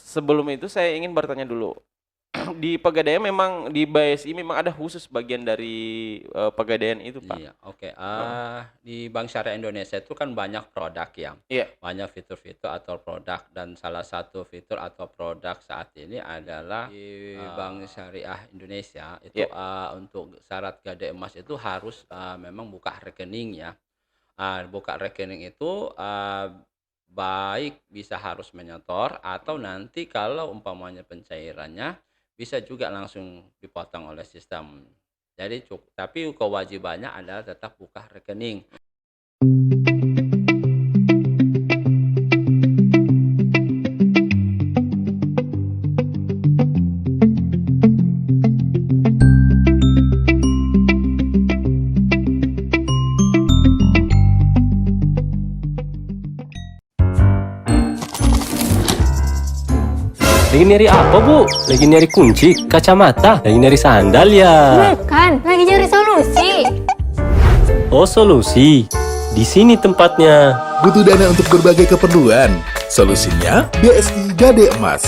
Sebelum itu saya ingin bertanya dulu. Di Pegadaian memang di BSI memang ada khusus bagian dari Pegadaian itu, Pak? Iya, oke. Heeh. Di Bank Syariah Indonesia itu kan banyak produk ya, Iya, banyak fitur-fitur atau produk dan salah satu fitur atau produk saat ini adalah di Bank Syariah Indonesia itu iya. untuk syarat Gadai Emas itu harus memang buka rekening ya. Buka rekening itu baik bisa harus menyetor atau Mhm. nanti kalau umpamanya pencairannya bisa juga langsung dipotong oleh sistem. Jadi tapi kewajibannya adalah tetap buka rekening. Lagi nyari apa, Bu? Lagi nyari kunci, kacamata, lagi nyari sandal ya? Bukan, lagi cari solusi. Oh, solusi. Di sini tempatnya. Butuh dana untuk berbagai keperluan? Solusinya BSI Gadai Emas.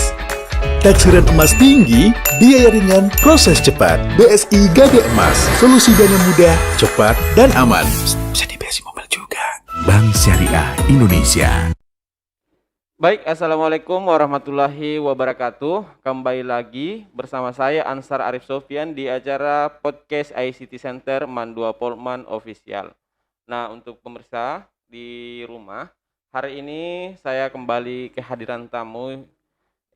Taksiran emas tinggi, biaya ringan, proses cepat. BSI Gadai Emas, solusi dana mudah, cepat, dan aman. Bisa di BSI Mobile juga. Bank Syariah Indonesia. Baik, Assalamualaikum warahmatullahi wabarakatuh. Kembali lagi bersama saya Ansar Arif Sofyan di acara podcast ICT Center Mandua Polman Official. Nah, untuk pemirsa di rumah, hari ini saya kembali kehadiran tamu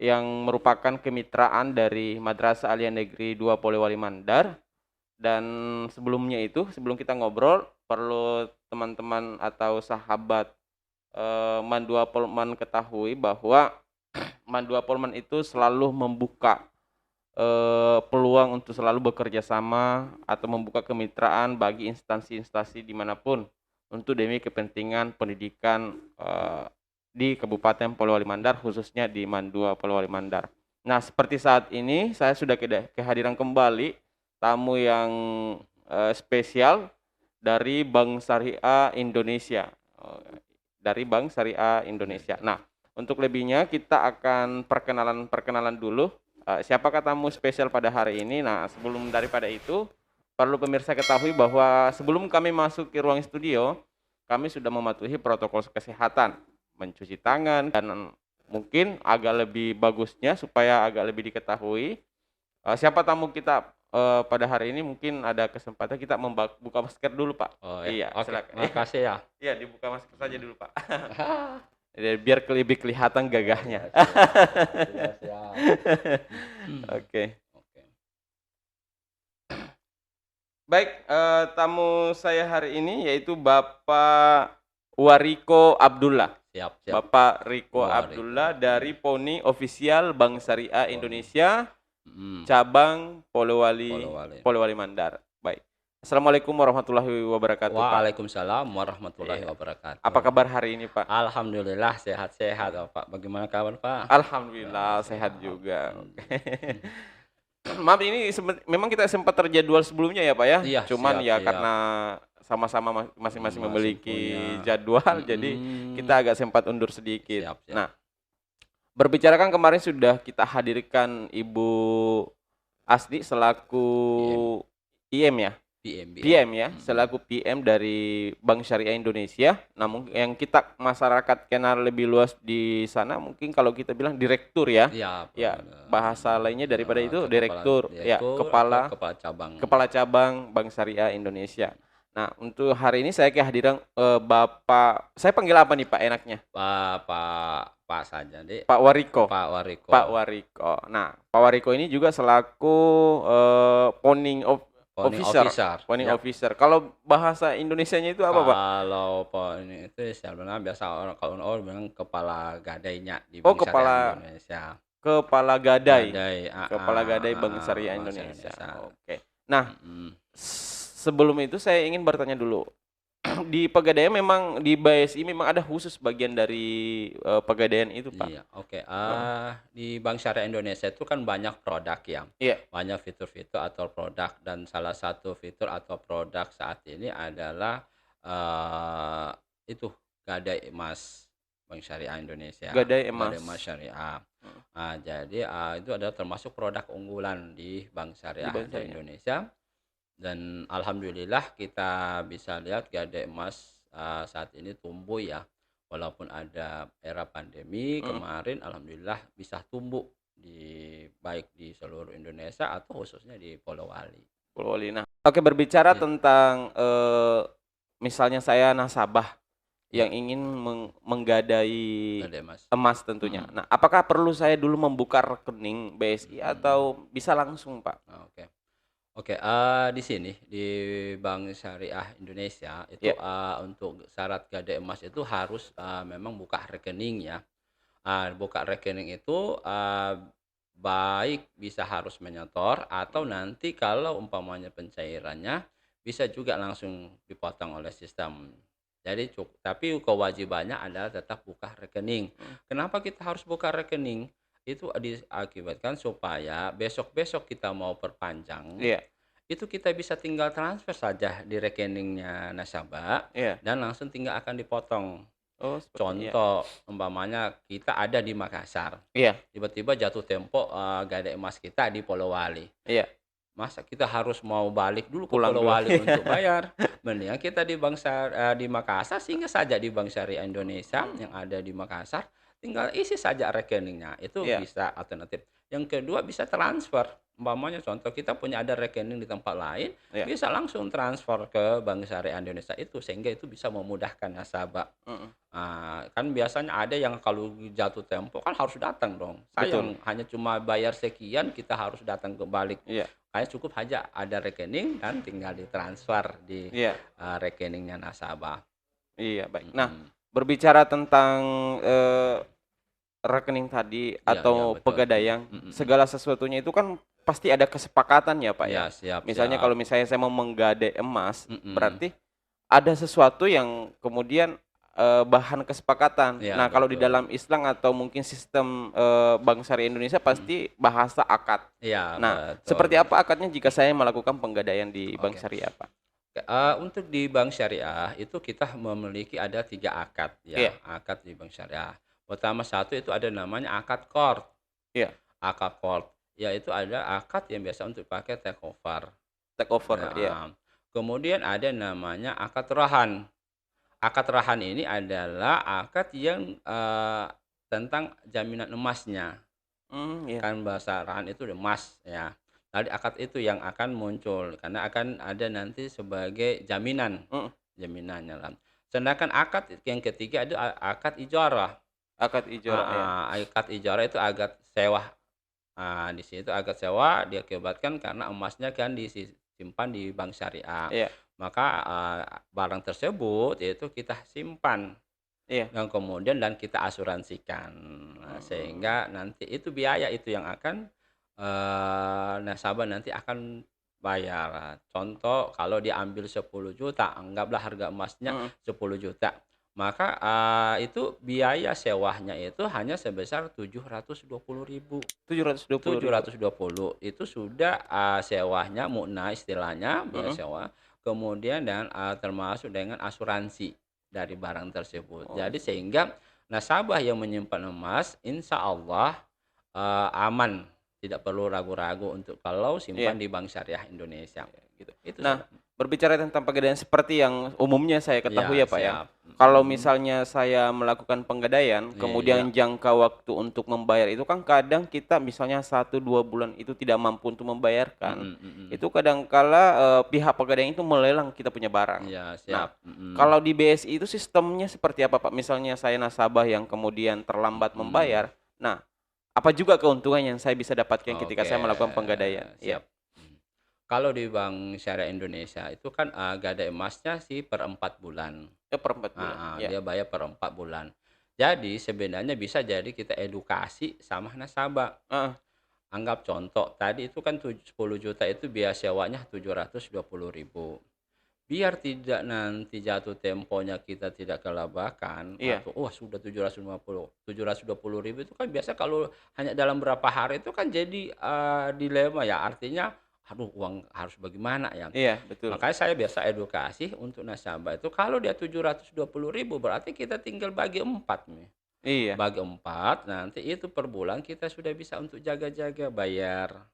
yang merupakan kemitraan dari Madrasah Aliyah Negeri 2 Polewali Mandar. Dan sebelum kita ngobrol, perlu teman-teman atau sahabat Mandua Polman ketahui bahwa Mandua Polman itu selalu membuka peluang untuk selalu bekerja sama atau membuka kemitraan bagi instansi-instansi dimanapun untuk demi kepentingan pendidikan di Kabupaten Polewali Mandar, khususnya di Mandua Polewali Mandar. Nah, seperti saat ini saya sudah kehadiran kembali tamu yang spesial dari Bank Syariah Indonesia. Dari Bank Syariah Indonesia. Nah, untuk lebihnya kita akan perkenalan dulu. Siapakah tamu spesial pada hari ini? Nah, sebelum daripada itu, perlu pemirsa ketahui bahwa sebelum kami masuk ke ruang studio, kami sudah mematuhi protokol kesehatan, mencuci tangan, dan mungkin agak lebih bagusnya supaya agak lebih diketahui siapa tamu kita pada hari ini. Mungkin ada kesempatan kita buka masker dulu, Pak. Oh ya, Iya, oke. silakan. Makasih ya. Iya, dibuka masker saja dulu, Pak. Biar lebih kelihatan gagahnya. Siap, siap. Oke. Oke. Baik, tamu saya hari ini yaitu Bapak Wariko Abdullah. Siap, siap. Bapak Riko Wariko. Abdullah dari Poni Official Bank Syariah Indonesia, Mm. cabang Polewali Polewali. Mandar. Baik. Assalamualaikum warahmatullahi wabarakatuh, Pak. Waalaikumsalam warahmatullahi Iya. wabarakatuh. Apa kabar hari ini, Pak? Alhamdulillah sehat-sehat, Pak. Bagaimana kabar, Pak? Alhamdulillah sehat juga. Maaf, ini memang kita sempat terjadwal sebelumnya ya, Pak ya. Iya, Cuman siap, ya siap. karena sama-sama masing-masing Masing memiliki punya. jadwal, jadi kita agak sempat undur sedikit. Siap, siap. Nah, berbicara kan kemarin sudah kita hadirkan Ibu Asdi selaku IM ya. PM ya, selaku PM dari Bank Syariah Indonesia. Namun yang kita masyarakat kenal lebih luas di sana mungkin kalau kita bilang direktur ya. Iya, Ya, bahasa lainnya daripada itu direktur, ya, kepala cabang. kepala cabang Bank Syariah Indonesia. Nah, untuk hari ini saya kehadiran Bapak, saya panggil apa nih Pak enaknya? Pak saja, Dek. Pak Wariko. Pak Wariko. Pak Wariko. Nah, Pak Wariko ini juga selaku Pony Officer. Kalau bahasa Indonesianya itu apa, Pak? Kalau poni itu sebenarnya biasa kalau orang bilang kepala gadainya di Oh, Bank Syariah Indonesia. Kepala Gadai. Kepala Gadai, Gadai Bank Syariah Bank Indonesia. Indonesia. Oke. Nah, Mm. sebelum itu saya ingin bertanya dulu. Di Pegadaian memang di BSI memang ada khusus bagian dari Pegadaian itu, Pak? Iya, oke. Di Bank Syariah Indonesia itu kan banyak produk ya, Iya. banyak fitur-fitur atau produk dan salah satu fitur atau produk saat ini adalah itu Gadai Emas Bank Syariah Indonesia. Gadai Emas. Gadai Emas Syariah. Jadi itu adalah termasuk produk unggulan di Bank Di Syariah Bank di Syariah. Indonesia. Dan alhamdulillah kita bisa lihat Gade Emas saat ini tumbuh ya. Walaupun ada era pandemi Mhm. kemarin, alhamdulillah bisa tumbuh baik di seluruh Indonesia atau khususnya di Polowali. Polowali. Nah, oke, berbicara Iya, tentang, misalnya saya nasabah iya, yang ingin menggadai Gade Emas. emas tentunya. Mhm, Nah, apakah perlu saya dulu membuka rekening BSI mhm, mhm. atau bisa langsung, Pak? Oke. Oke, di sini di Bank Syariah Indonesia itu, Ya, untuk syarat Gade Emas itu harus, memang buka rekening ya. Buka rekening itu, baik bisa harus menyetor atau nanti kalau umpamanya pencairannya bisa juga langsung dipotong oleh sistem. Jadi tapi kewajibannya adalah tetap buka rekening. mhm, Kenapa kita harus buka rekening? Itu diakibatkan supaya besok-besok kita mau perpanjang, iya, itu kita bisa tinggal transfer saja di rekeningnya nasabah iya. dan langsung tinggal akan dipotong. Oh, seperti iya. Contoh, umpamanya kita ada di Makassar, Iya, tiba-tiba jatuh tempo, Gade Emas kita di Polowali. iya, Masa kita harus mau balik dulu ke pulang dulu. Polowali untuk bayar? Mendingan kita di Makassar, singgah saja di Bank Syariah Indonesia Mhm, yang ada di Makassar, tinggal isi saja rekeningnya, itu iya, bisa alternatif. Yang kedua bisa transfer, umpamanya contoh kita punya ada rekening di tempat lain, iya, bisa langsung transfer ke Bank Syariah Indonesia itu, sehingga itu bisa memudahkan nasabah. mhm, Kan biasanya ada yang kalau jatuh tempo kan harus datang dong. betul, Sayang hanya cuma bayar sekian kita harus datang ke balik. iya, Kayak cukup aja ada rekening dan tinggal ditransfer di, iya, rekeningnya nasabah. iya, baik. Nah, Mhm. berbicara tentang, eee, rekening tadi Iya, iya, atau betul. pegadaian, Mhm, mhm. segala sesuatunya itu kan pasti ada kesepakatan ya, Pak, Iya, ya? siap, Misalnya siap. kalau misalnya saya mau menggadai emas, Mhm. berarti ada sesuatu yang kemudian, bahan kesepakatan. Iya, Nah, kalau di betul. dalam Islam atau mungkin sistem, Bank Syariah Indonesia Mhm. pasti bahasa akad. Iya, Nah, betul. seperti apa akadnya jika saya melakukan penggadaian di Bank Oke. Syariah, Pak? Untuk di bank syariah itu kita memiliki ada 3 akad ya, Iya, akad di bank syariah. Pertama satu itu ada namanya akad qard. iya, Akad qard, yaitu ada akad yang biasa untuk pakai take over. take over, iya, Nah, kemudian ada namanya akad rahan. Akad rahan ini adalah akad yang, tentang jaminan emasnya. iya, Kan bahasa rahan itu emas ya. Nah, akad itu yang akan muncul karena akan ada nanti sebagai jaminan, mhm, jaminannya lah. Sedangkan akad yang ketiga itu akad ijarah. akad ijarah, iya, Akad ijarah itu akad sewa. Di situ akad sewa diakibatkan karena emasnya kan disimpan di bank syariah. iya, Maka, barang tersebut itu kita simpan iya, dan kita asuransikan. mmm, Sehingga nanti itu biaya itu yang akan, nasabah nanti akan bayar. Contoh kalau diambil 10 juta, anggaplah harga emasnya mhm, 10 juta, maka, itu biaya sewanya itu hanya sebesar 720.000. 720.000, 720 itu sudah, sewanya muna istilahnya, biaya mhm, sewa, kemudian dan, termasuk dengan asuransi dari barang tersebut. oh, Jadi sehingga nasabah yang menyimpan emas insya Allah, aman, tidak perlu ragu-ragu untuk kalau iya. simpan di Bank Syariah Indonesia. Gitu. Itu Nah, saja. berbicara tentang pegadaian seperti yang umumnya saya Iya, ketahui ya, Pak, ya. siap. Kalau Mhm. misalnya saya melakukan penggadaian, Iya, iya. kemudian jangka waktu untuk membayar itu kan kadang kita misalnya 1, 2 bulan itu tidak mampu untuk membayarkan. Mhm, mhm. Itu kadangkala, pihak pegadaian itu melelang kita punya barang. Iya, Nah, siap. Mhm. kalau di BSI itu sistemnya seperti apa, Pak? Misalnya saya nasabah yang kemudian terlambat Mhm. membayar. Nah, apa juga keuntungan yang saya bisa dapatkan ketika Oke, saya melakukan penggadaian? Iya. siap. Mhm. Kalau di Bank Syariah Indonesia itu kan, gada emasnya sih per 4 bulan. Per 4 bulan. Iya. Dia bayar per 4 bulan. Jadi sebenarnya bisa jadi kita edukasi sama nasabah. Heeh. Anggap contoh, tadi itu kan 10 juta itu biaya sewanya 720.000. Biar tidak nanti jatuh temponya kita tidak kelabakan Iya. atau wah sudah 720.000 itu kan biasa kalau hanya dalam berapa hari itu kan jadi, dilema ya, artinya aduh uang harus bagaimana ya. Iya, betul. Makanya saya biasa edukasi untuk nasabah itu kalau dia 720.000 berarti kita tinggal bagi 4 nih. Iya. bagi 4, nanti itu per bulan kita sudah bisa untuk jaga-jaga bayar.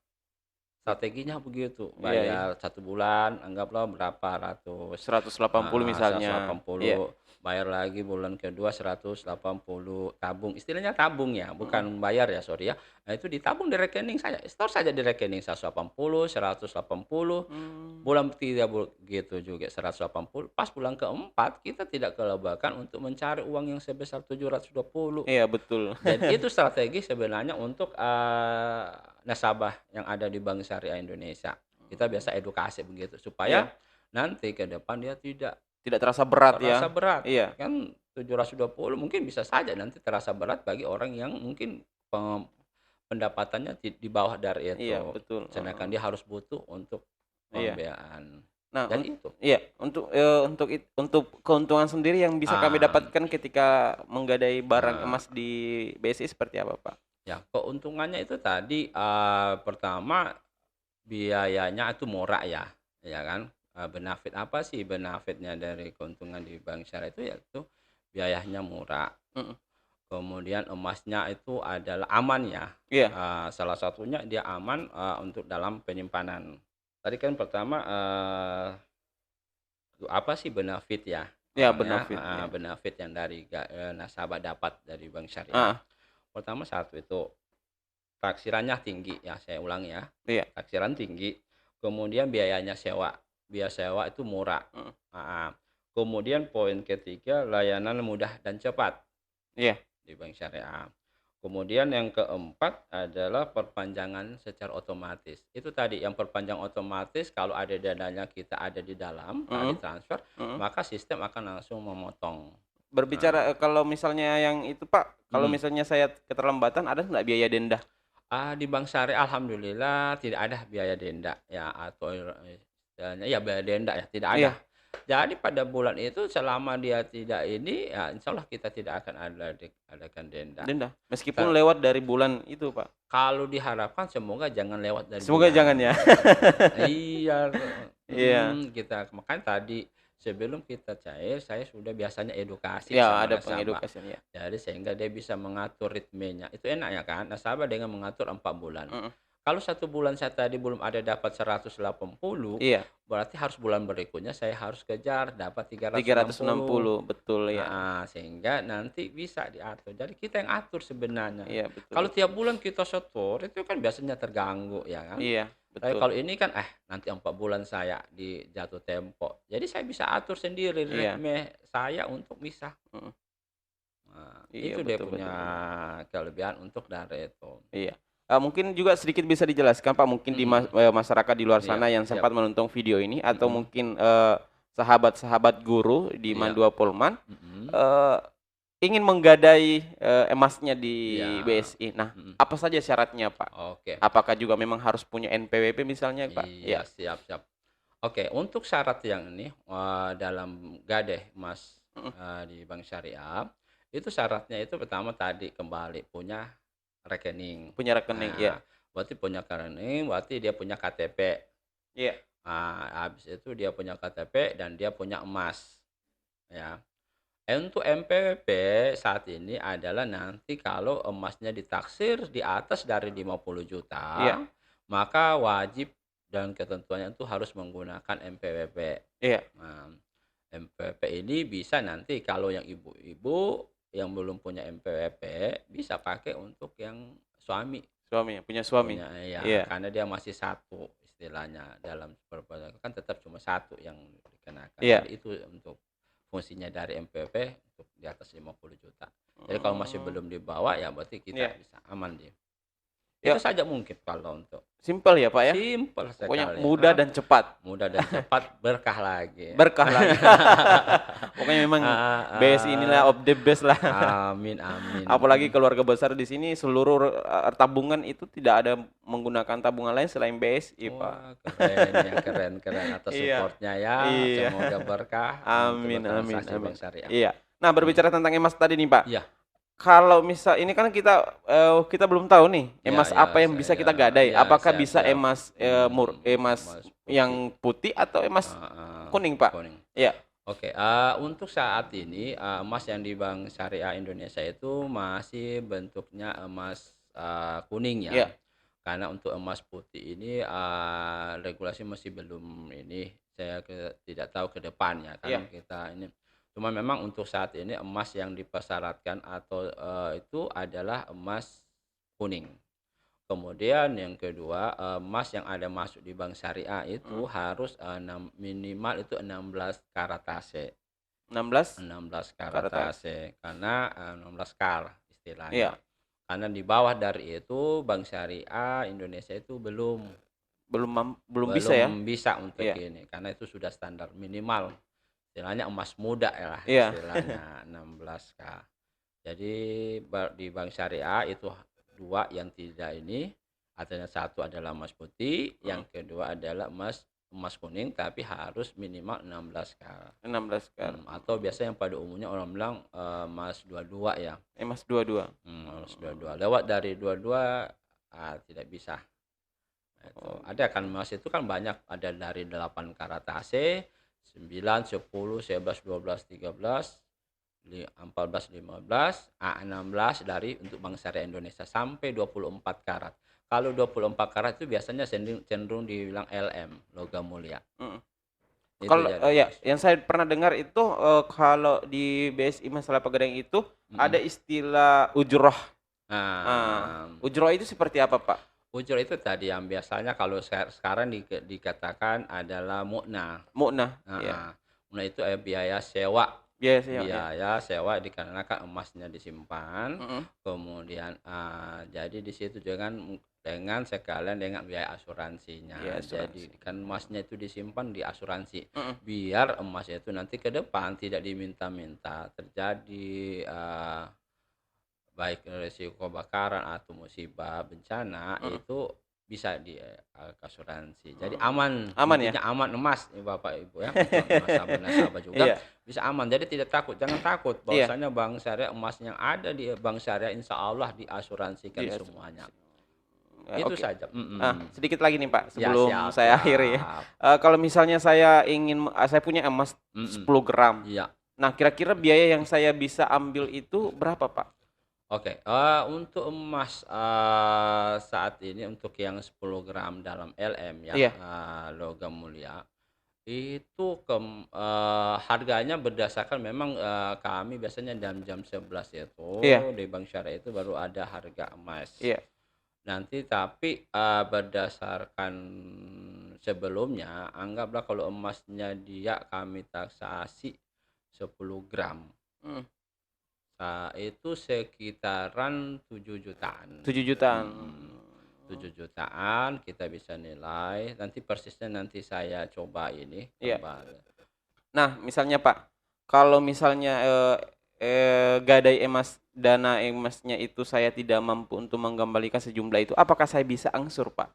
Strateginya begitu, Iya, iya. bayar 1 bulan anggaplah berapa ratus, 180 misalnya. Iya. 180, bayar lagi bulan kedua 180, tabung, istilahnya tabung ya, bukan bayar ya, sorry ya. Nah, itu ditabung di rekening saya, store saja di rekening 180, 180, Mmm. bulan ketiga begitu juga 180, pas bulan keempat kita tidak kelebakan untuk mencari uang yang sebesar 720. Iya, betul. Dan itu strategi sebenarnya untuk, nasabah yang ada di Bank Syariah Indonesia. Kita biasa edukasi begitu, supaya Iya. nanti ke depan dia tidak Tidak terasa berat terasa ya. berat. Iya. Kan 720 mungkin bisa saja nanti terasa berat bagi orang yang mungkin pendapatannya di bawah dari itu. Iya, betul. Sedangkan dia harus butuh untuk Iya. pembiayaan. Nah, Dan itu. iya, untuk keuntungan sendiri yang bisa kami Ah. dapatkan ketika menggadai barang Ah. emas di BSI seperti apa, Pak? Ya, keuntungannya itu tadi, pertama biayanya itu murah ya kan. Benefit apa sih benefitnya dari keuntungan di bank syariah itu, yaitu biayanya murah. Mhm. Kemudian emasnya itu adalah aman ya. Iya. Salah satunya dia aman, untuk dalam penyimpanan. Tadi kan pertama, apa sih benefit ya? Iya, Ya, benefit, iya. benefit yang dari nasabah dapat dari bank syariah. Heeh. Pertama satu itu taksirannya tinggi ya, saya ulang ya. Iya. Taksiran tinggi, kemudian biayanya sewa. Biaya sewa itu murah. Mhm. Kemudian poin ketiga, layanan mudah dan cepat Iya. di bank syariah. Kemudian yang keempat adalah perpanjangan secara otomatis. Itu tadi yang perpanjang otomatis, kalau ada dananya kita ada di dalam, di transfer, maka sistem akan langsung memotong. Berbicara kalau misalnya yang itu, Pak, kalau misalnya saya keterlambatan ada nggak biaya denda? Di bank syariah alhamdulillah tidak ada biaya denda ya, atau istilahnya ya biaya denda ya, tidak ada. Iya. Jadi pada bulan itu selama dia tidak ini, ya insya Allah kita tidak akan adakan denda. Denda, meskipun lewat dari bulan itu, Pak? Kalau diharapkan semoga jangan lewat dari Semoga bulan. jangan ya. Iya. Iya. Kita makanya tadi sebelum kita cair, saya sudah biasanya edukasi Ya, sama ada nasabah. pengedukasian ya. Jadi sehingga dia bisa mengatur ritmenya. Itu enak ya kan, nasabah dengan mengatur 4 bulan. Mhm. Kalau 1 bulan saya tadi belum ada dapat 180, Iya, berarti harus bulan berikutnya saya harus kejar dapat 360, betul ya. Sehingga nanti bisa diatur. Jadi kita yang atur sebenarnya. Iya, betul. Kalau tiap bulan kita setor, itu kan biasanya terganggu ya kan. Iya, Tapi betul. kalau ini kan nanti 4 bulan saya di jatuh tempo. Jadi saya bisa atur sendiri Iya. ritme saya untuk bisa. Mhm. Nah, Iya, itu dia betul, punya kelebihan untuk dari itu. Iya. Mungkin juga sedikit bisa dijelaskan, Pak, mungkin di masyarakat di luar sana Iya, yang siap. sempat menonton video ini atau mungkin sahabat-sahabat guru di Iya. Mandua Polman Mhm. ingin menggadai emasnya di Iya. BSI. Nah, Mhm. apa saja syaratnya, Pak? Oke. Apakah juga memang harus punya NPWP misalnya, Pak? Iya, siap. Oke, untuk syarat yang ini dalam gadai emas di bank syariah, itu syaratnya itu pertama tadi kembali punya rekening. Punya rekening, iya. Berarti punya rekening, berarti dia punya KTP. Iya. Habis itu dia punya KTP dan dia punya emas. Ya. Untuk MPWP saat ini adalah nanti kalau emasnya ditaksir di atas dari 50 juta, Iya. maka wajib dan ketentuannya itu harus menggunakan MPWP. Iya. Nah, MPWP ini bisa nanti kalau yang ibu-ibu yang belum punya MPWP bisa pakai untuk yang suami. Punya suami. Ya, Iya. karena dia masih satu istilahnya dalam perbuatan kan tetap cuma satu yang dikenakan. Iya. Jadi itu untuk fungsinya dari MPWP untuk di atas 50 juta. Jadi kalau masih belum dibawa ya berarti kita Iya. bisa aman dia. Ya. Itu saja mungkin kalau untuk Simpel ya, Pak ya? simpel sekali. Pokoknya mudah dan cepat. Mudah dan cepat, berkah lagi. Berkah lagi. Pokoknya memang BSI inilah of the best lah. Amin. Apalagi keluarga besar di sini seluruh tabungan itu tidak ada menggunakan tabungan lain selain BSI, Pak. Wah, keren atas Iya. supportnya ya. Iya. Semoga berkah. Amin, untuk amin, transaksi amin. Bank Syariah. Iya. Nah, berbicara tentang emas tadi nih, Pak. Iya. Kalau misal ini kan kita belum tahu nih emas Ya, apa yang bisa kita gadai. ya, Apakah siap, bisa siap. emas Emas emas putih. yang putih atau emas Ah, kuning, Pak? kuning. Iya. Oke, untuk saat ini, emas yang di Bank Syariah Indonesia itu masih bentuknya emas, kuning ya. Iya, Karena untuk emas putih ini, regulasi masih belum ini, saya tidak tahu ke depannya iya. kan kita ini. Cuma memang untuk saat ini emas yang dipersyaratkan atau, itu adalah emas kuning. Kemudian yang kedua, emas yang ada masuk di bank syariah itu Mhm. harus, minimal itu 16 karatase, 16 16 karat. karatase karena, 16 kar istilahnya. Iya, Karena di bawah dari itu bank syariah Indonesia itu belum bisa ya? belum bisa untuk Iya, ini, karena itu sudah standar minimal, istilahnya emas muda ya lah iya. istilahnya 16K. Jadi di bank syariah itu 2 yang tidak ini, artinya satu adalah emas putih, Mhm. yang kedua adalah emas emas kuning tapi harus minimal 16K. 16 karat. Atau biasanya yang pada umumnya orang bilang, emas 22 ya, Emas 22. emas 22. Lewat dari 22, tidak bisa. Nah itu, Oh, ada kan emas itu kan banyak, ada dari 8 karatase, 9, 10, 11, 12, 13, 14, 15, 16 dari untuk Bank Syariah Indonesia sampai 24 karat. Kalau 24 karat itu biasanya cenderung cenderung dibilang LM, logam mulia. mhm. Itu Kalau jadi ya, Mas. yang saya pernah dengar itu, kalau di BSI Masalah Pegadaian itu ada Mhm. istilah ujroh. Nah, Ujroh itu seperti apa, Pak? ujur itu tadi yang biasanya kalau sekarang dikatakan adalah mu'nah. Mu'nah, iya. Heeh. Mu'nah itu, biaya sewa. Biaya sewa, iya. Biaya sewa dikarenakan emasnya disimpan, Mhm, kemudian, jadi di situ dengan sekalian dengan biaya asuransinya. iya Jadi asuransi. kan emasnya itu disimpan di asuransi, Mhm, biar emasnya itu nanti ke depan tidak diminta-minta terjadi, baik resiko kebakaran atau musibah bencana mhm, itu bisa di, asuransi. Jadi mhm. aman, Aman ya? intinya aman emas nih Bapak Ibu ya, untuk nasabah-nasabah juga Iya, bisa aman. Jadi tidak takut, jangan takut iya, bahwasanya bank syariah emas yang ada di bank syariah insya Allah diasuransikan di semuanya. asuransi. Ya, Itu oke. saja. Mhm. Sedikit lagi nih, Pak, Ya sebelum siap saya akhiri ya. siap. Kalau misalnya saya punya emas Mhm. 10 gram. Iya. Nah, kira-kira biaya yang saya bisa ambil itu berapa, Pak? Oke, untuk emas, saat ini untuk yang 10 gram dalam LM ya, Iya, logam mulia, itu harganya berdasarkan memang, kami biasanya jam-jam 11 itu iya, di bank syariah itu baru ada harga emas. iya. Nanti tapi, berdasarkan sebelumnya, anggaplah kalau emasnya dia kami taksasi 10 gram. Mhm, Itu sekitaran 7 jutaan. 7 jutaan. Mhm, 7 jutaan kita bisa nilai, nanti persisnya nanti saya coba ini Iya. kembali. Nah, misalnya, Pak, kalau misalnya, gadai dana emasnya itu saya tidak mampu untuk mengembalikan sejumlah itu, apakah saya bisa angsur, Pak?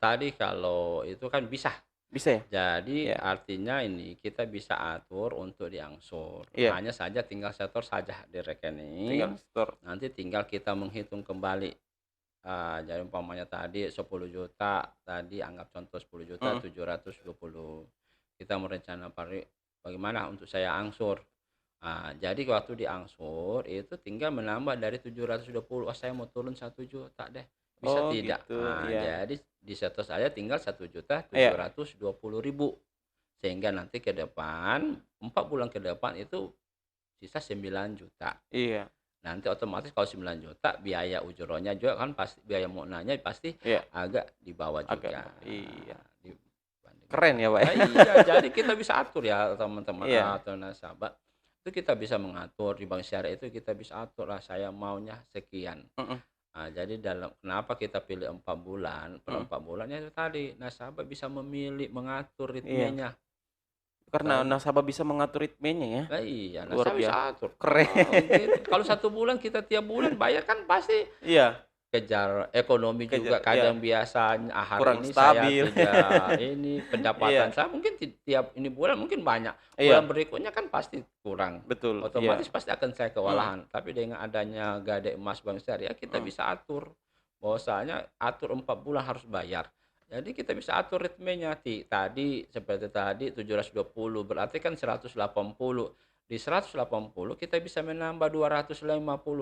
Tadi kalau itu kan bisa. Bisa ya? Jadi Iya, artinya ini kita bisa atur untuk diangsur, iya, hanya saja tinggal setor saja di rekening, tinggal store. nanti tinggal kita menghitung kembali. Jadi umpamanya tadi 10 juta, tadi anggap contoh 10 juta Mhm, 720. Kita merencana bagaimana untuk saya angsur. Jadi waktu diangsur itu tinggal menambah dari 720, "Oh saya mau turun 1 juta deh." Bisa oh tidak? gitu, iya, Jadi disetor saja tinggal iya, 1.720.000. Sehingga nanti ke depan, 4 bulan ke depan itu sisa 9 juta. iya, Nanti otomatis kalau 9 juta biaya ujrohnya juga kan pasti biaya mu'nahnya pasti iya, agak di bawah agak juga. iya. Dibandingkan Keren ya, Pak, ya? iya, jadi kita bisa atur ya teman-teman, Iya, atau nasabah, itu kita bisa mengatur di bank syariah itu kita bisa atur lah saya maunya sekian. mhm, Jadi kenapa kita pilih 4 bulan, per mhm, 4 bulan ya itu tadi, nasabah bisa memilih, mengatur iya. ritmenya. Karena Kan nasabah bisa mengatur ritmenya ya, iya, luar nasabah bisa biasa, atur. keren. Gitu. Kalau 1 bulan kita tiap bulan bayar kan pasti Iya, kejar ekonomi juga iya, kadang biasanya, hari kurang ini saya stabil. tidak ini pendapatan Iya, saya mungkin tiap ini bulan mungkin banyak, bulan iya, berikutnya kan pasti kurang, betul, iya, otomatis pasti akan saya mhm, kewalahan. Tapi dengan adanya Gadai Emas Bank Syariah kita mhm, bisa atur, bahwasanya atur 4 bulan harus bayar. Jadi kita bisa atur ritmenya. Tadi seperti tadi 720 berarti kan 180. Di 180 kita bisa menambah 250.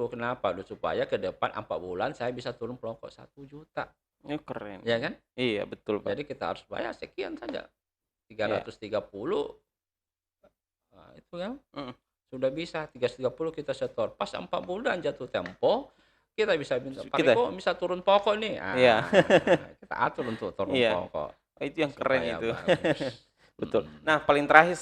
Kenapa? Supaya ke depan 4 bulan saya bisa turun perokok 1 juta. Ini keren. Ya kan? Iya, betul, Pak. Jadi kita harus bayar sekian saja. Iya. 330. Nah, itu kan. Mm. Sudah bisa 330 kita setor. Pas 4 bulan jatuh tempo, kita bisa minta Pak Kita- Riko bisa turun pokok nih. Ah, Iya. kita atur untuk turun Iya. pokok. Itu yang keren Supaya itu. bagus. Betul. Nah, paling terakhir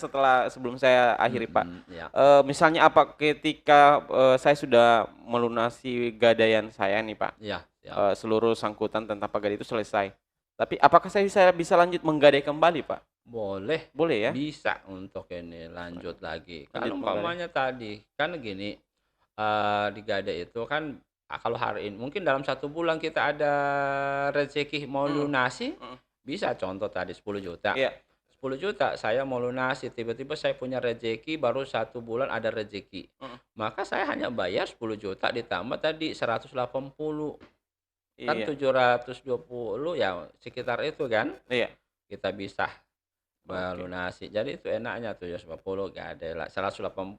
sebelum saya akhiri, Pak. Ya. Misalnya apa ketika saya sudah melunasi gadaian saya nih, Pak. Ya, ya. Seluruh sangkutan tentang pagar itu selesai. Tapi apakah saya bisa lanjut menggadai kembali, Pak? Boleh, Boleh ya? bisa untuk ini lanjut lagi. Lanjut Kalau umpamanya tadi kan gini, di Gade itu kan kalau hari ini mungkin dalam 1 bulan kita ada rezeki mau lunasi, bisa contoh tadi 10 juta. Iya. 10 juta saya mau lunasi, tiba-tiba saya punya rezeki baru 1 bulan ada rezeki. Maka saya hanya bayar 10 juta ditambah tadi 180. Kan Iya. 720 ya sekitar itu kan. Iya. Kita bisa melunasi. Jadi itu enaknya 750 gak ada lah 180.000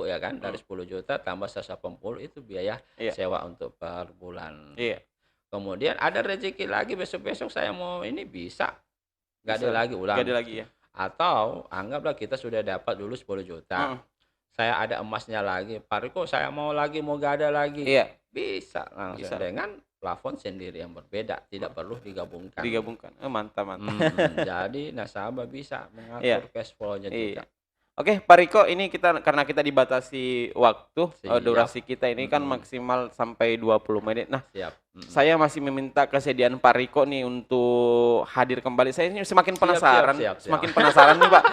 ya kan dari 10 juta tambah 180 itu biaya Iya. sewa untuk per bulan. Iya. Kemudian ada rezeki lagi besok-besok saya mau ini bisa. Gak ada Bisa. lagi ulang. Gak ada lagi ya. Atau anggaplah kita sudah dapat dulu 10 juta. Saya ada emasnya lagi. Pak Riko saya mau gada lagi. Iya. Bisa langsung Bisa. dengan plafon sendiri yang berbeda, tidak perlu digabungkan. Digabungkan. Mantap. Jadi nasabah bisa mengatur Iya. cash flow-nya juga. Iya. Oke, Pak Riko, ini karena kita dibatasi waktu, Siap. durasi kita ini kan maksimal sampai 20 menit. Nah, Siap. saya masih meminta kesediaan Pak Riko nih untuk hadir kembali. Saya ini semakin penasaran, siap. semakin penasaran nih, Pak.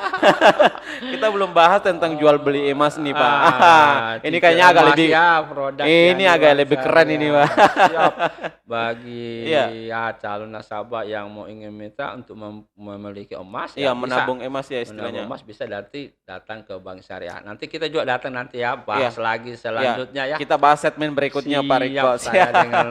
Kita belum bahas tentang jual beli emas nih, Pak. Ini kayaknya agak lebih ini agak lebih keren ini, Pak. Siap. Bagi Iya. calon nasabah yang mau ingin minta untuk memiliki emas, Iya, bisa. menabung emas ya istilahnya. Menabung emas bisa datang ke Bank Syariah. Nanti kita juga datang nanti ya, bahas lagi selanjutnya ya. Kita bahas segmen berikutnya, Pak Riko. Saya dengan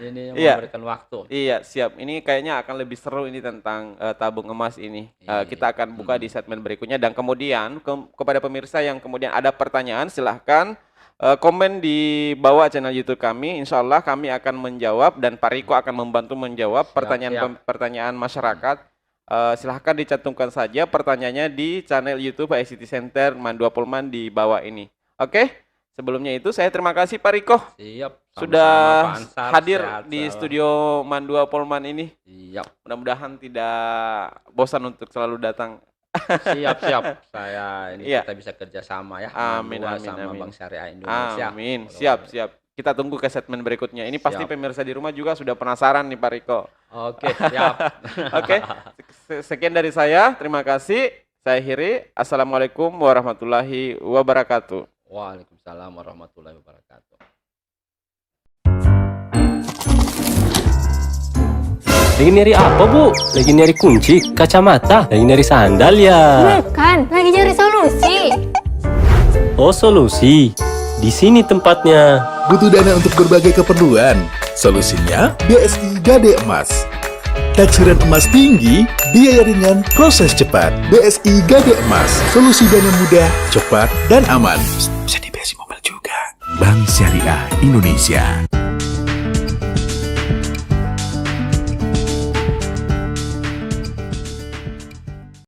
ini Iya. memberikan waktu. Iya, siap. Ini kayaknya akan lebih seru ini tentang tabung emas ini. Kita akan buka di segmen berikutnya dan kemudian kepada pemirsa yang kemudian ada pertanyaan silahkan komen di bawah channel YouTube kami. Insya Allah kami akan menjawab dan Pak Riko akan membantu menjawab pertanyaan masyarakat. Silahkan dicantumkan saja pertanyaannya di channel YouTube ICT Center Mandua Polman di bawah ini. Oke? Sebelumnya itu saya terima kasih Pak Riko. Siap. Sudah Sama-sama, Pak Ansar. hadir Sehat di selalu. studio Mandua Polman ini. Siap. Mudah-mudahan tidak bosan untuk selalu datang. Siap. Saya ini Iya. kita bisa kerjasama ya. Amin, Mandua amin, sama amin. Bank Syariah Indonesia. Amin. Kalau- Siap. Kita tunggu ke segmen berikutnya. Ini pasti Siap. pemirsa di rumah juga sudah penasaran nih Pak Riko. Oke, siap. Oke. Sekian dari saya. Terima kasih. Saya akhiri. Assalamualaikum warahmatullahi wabarakatuh. Waalaikumsalam warahmatullahi wabarakatuh. Lagi nyari apa, Bu? Lagi nyari kunci, kacamata, lagi nyari sandal ya? Bukan, lagi cari solusi. Oh, solusi. Di sini tempatnya. Butuh dana untuk berbagai keperluan? Solusinya BSI Gade Emas. Taksiran emas tinggi, biaya ringan, proses cepat. BSI Gade Emas, solusi dana mudah, cepat, dan aman. Bisa di BSI Mobile juga. Bank Syariah Indonesia.